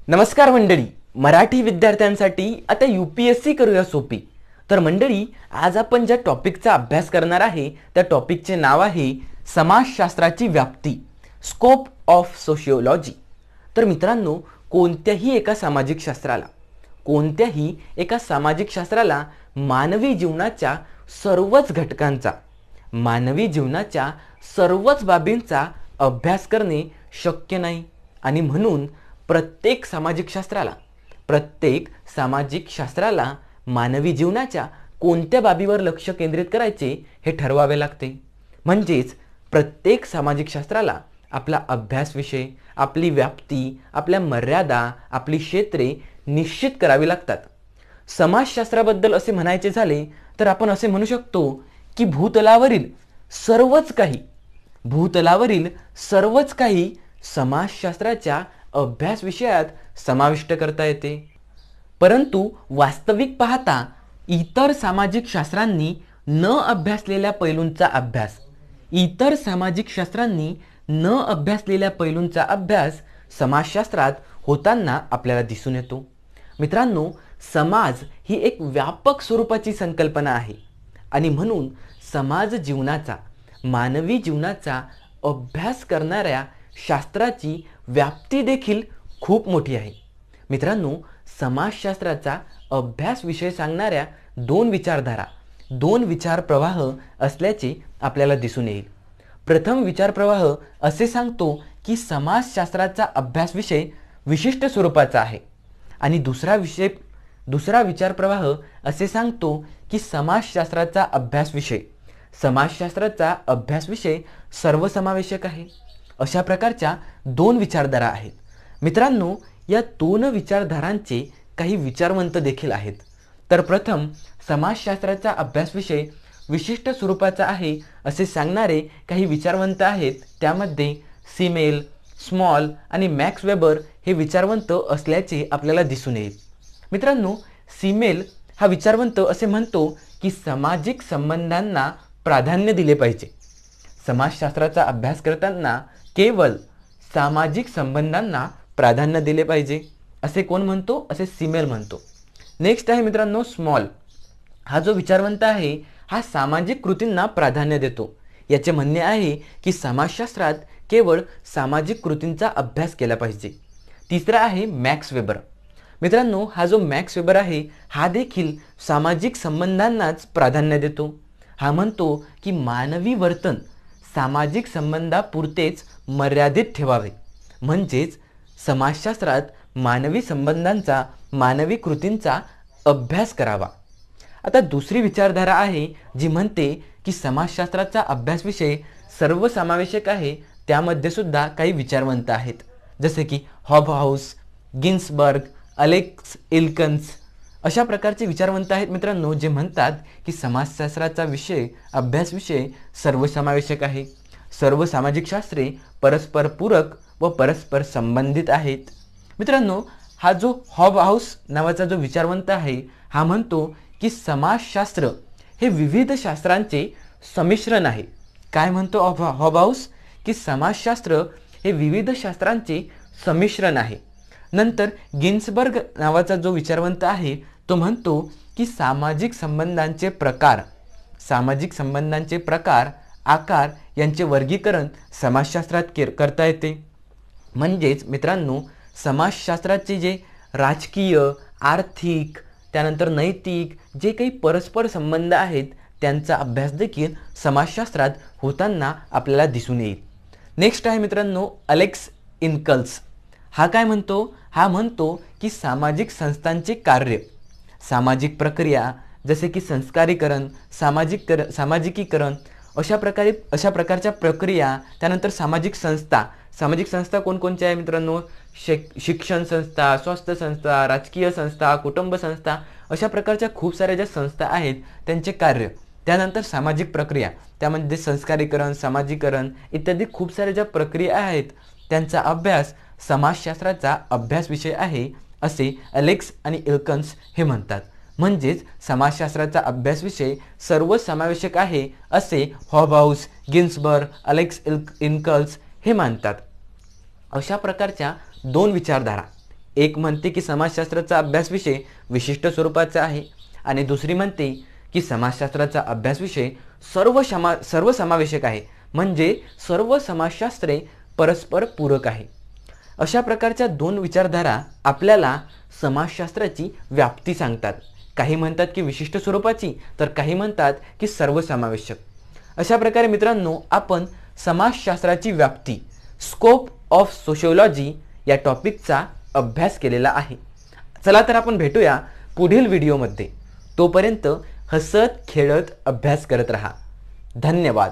नमस्कार मंडळी, मराठी विद्यार्थ्यांसाठी आता UPSC करूया सोपी। तर मंडळी, आज आपण ज्या टॉपिकचा अभ्यास करणार आहे त्या टॉपिकचे नाव आहे समाजशास्त्राची व्याप्ती, स्कोप ऑफ सोशियोलॉजी। तर मित्रांनो, कोणत्याही एका सामाजिक शास्त्राला मानवी जीवनाच्या सर्वच बाबींचा अभ्यास करणे शक्य नाही आणि म्हणून प्रत्येक सामाजिक शास्त्राला मानवी जीवनाच्या कोणत्या बाबीवर लक्ष केंद्रित करायचे हे ठरवावे लागते। म्हणजेच प्रत्येक सामाजिक शास्त्राला आपला अभ्यास विषय, आपली व्याप्ती, आपल्या मर्यादा, आपली क्षेत्रे निश्चित करावी लागतात। समाजशास्त्राबद्दल असे म्हणायचे झाले तर आपण असे म्हणू शकतो की भूतलावरील सर्वच काही समाजशास्त्राच्या अभ्यास विषयात समाविष्ट करता येते। परंतु वास्तविक पाहता इतर सामाजिक शास्त्रांनी न अभ्यासलेल्या पैलूंचा अभ्यास समाजशास्त्रात होताना आपल्याला दिसून येतो। मित्रांनो, समाज ही एक व्यापक स्वरूपाची संकल्पना आहे आणि म्हणून मानवी जीवनाचा अभ्यास करणाऱ्या शास्त्राची व्याप्ती देखील खूप मोठी आहे। मित्रांनो, समाजशास्त्राचा अभ्यास विषय सांगणाऱ्या दोन विचार प्रवाह असल्याचे आपल्याला दिसून येईल। प्रथम विचार प्रवाह असे सांगतो की समाजशास्त्राचा अभ्यास विषय विशिष्ट स्वरूपाचा आहे आणि दुसरा विचार प्रवाह असे सांगतो की समाजशास्त्राचा अभ्यास विषय सर्वसमावेशक आहे। अशा प्रकारच्या दोन विचारधारा आहेत। मित्रांनो, या दोन विचारधारांचे काही विचारवंत देखील आहेत। तर प्रथम, समाजशास्त्राचा अभ्यास विषय विशिष्ट स्वरूपाचा आहे असे सांगणारे काही विचारवंत आहेत। त्यामध्ये सीमेल, स्मॉल आणि मॅक्स वेबर हे विचारवंत असल्याचे आपल्याला दिसून येईल। मित्रांनो, सीमेल हा विचारवंत असे म्हणतो की सामाजिक संबंधांना प्राधान्य दिले पाहिजे। समाजशास्त्राचा अभ्यास करताना केवळ सामाजिक संबंधांना प्राधान्य दिले पाहिजे असे कोण म्हणतो? असे सीमेल म्हणतो। नेक्स्ट आहे मित्रांनो स्मॉल। हा जो विचारवंत आहे हा सामाजिक कृतींना प्राधान्य देतो। याचे म्हणणे आहे की समाजशास्त्रात केवळ सामाजिक कृतींचा अभ्यास केला पाहिजे। तिसरा आहे मॅक्स वेबर। मित्रांनो, हा जो मॅक्स वेबर आहे हा देखील सामाजिक संबंधांनाच प्राधान्य देतो। हा म्हणतो की मानवी वर्तन सामाजिक संबंधापुरतेच मर्यादित ठेवावे, म्हणजेच समाजशास्त्रात मानवी संबंधांचा, मानवी कृतींचा अभ्यास करावा। आता दुसरी विचारधारा आहे जी म्हणते की समाजशास्त्राचा अभ्यास विषय सर्वसमावेशक आहे। त्यामध्ये सुद्धा काही विचारवंत आहेत, जसे की हॉबहाउस, गिन्सबर्ग, अलेक्स इल्कन्स अशा प्रकारचे विचारवंत आहेत मित्रांनो, जे म्हणतात की समाजशास्त्राचा अभ्यास विषय सर्वसमावेशक आहे। सर्व सामाजिक शास्त्रे परस्पर पूरक व परस्पर संबंधित आहेत। मित्रांनो, हा जो हॉबहाउस नावाचा जो विचारवंत आहे हा म्हणतो की समाजशास्त्र हे विविध शास्त्रांचे संमिश्रण आहे। काय म्हणतो हॉबहाउस? की समाजशास्त्र हे विविध शास्त्रांचे संमिश्रण आहे। नंतर गिन्सबर्ग नावाचा जो विचारवंत आहे तो म्हणतो की सामाजिक संबंधांचे प्रकार, आकार यांचे वर्गीकरण समाजशास्त्रात करता येते। म्हणजेच मित्रांनो, समाजशास्त्राचे जे राजकीय, आर्थिक, त्यानंतर नैतिक जे काही परस्पर संबंध आहेत त्यांचा अभ्यास देखील समाजशास्त्रात होताना आपल्याला दिसून येईल। नेक्स्ट आहे मित्रांनो अलेक्स इल्कन्स। हा काय म्हणतो? हा म्हणतो की सामाजिक संस्थांचे कार्य, सामाजिक प्रक्रिया जसे की संस्कारीकरण, सामाजिकीकरण अशा प्रकारच्या प्रक्रिया, त्यानंतर सामाजिक संस्था कोणकोणत्या आहे मित्रांनो? शिक्षण संस्था, स्वास्थ्य संस्था, राजकीय संस्था, कुटुंब संस्था अशा प्रकारच्या खूप साऱ्या ज्या संस्था आहेत त्यांचे कार्य, त्यानंतर सामाजिक प्रक्रिया, त्यामध्ये संस्कारीकरण, सामाजिकरण इत्यादी खूप साऱ्या ज्या प्रक्रिया आहेत त्यांचा अभ्यास समाजशास्त्राचा अभ्यास विषय आहे असे अलेक्स आणि इल्कन्स हे म्हणतात। म्हणजेच समाजशास्त्राचा अभ्यास विषय सर्वसमावेशक आहे असे हॉबहाउस, गिन्सबर्ग, अलेक्स इल्कन्स हे मानतात। अशा प्रकारच्या दोन विचारधारा एक म्हणते की समाजशास्त्राचा अभ्यास विषय विशिष्ट स्वरूपाचा आहे आणि दुसरी म्हणते की समाजशास्त्राचा अभ्यास विषय सर्वसमावेशक आहे, म्हणजे सर्व समाजशास्त्रे परस्पर पूरक आहे. अशा प्रकारच्या दोन विचारधारा आपल्याला समाजशास्त्राची व्याप्ती सांगतात. काही म्हणतात की विशिष्ट स्वरूपाची, तर काही म्हणतात की सर्वसमावेशक. अशा प्रकारे मित्रांनो, आपण समाजशास्त्राची व्याप्ती, स्कोप ऑफ सोशिओलॉजी या टॉपिकचा अभ्यास केलेला आहे. चला तर आपण भेटूया पुढील व्हिडिओमध्ये. तोपर्यंत हसत खेळत अभ्यास करत रहा. धन्यवाद.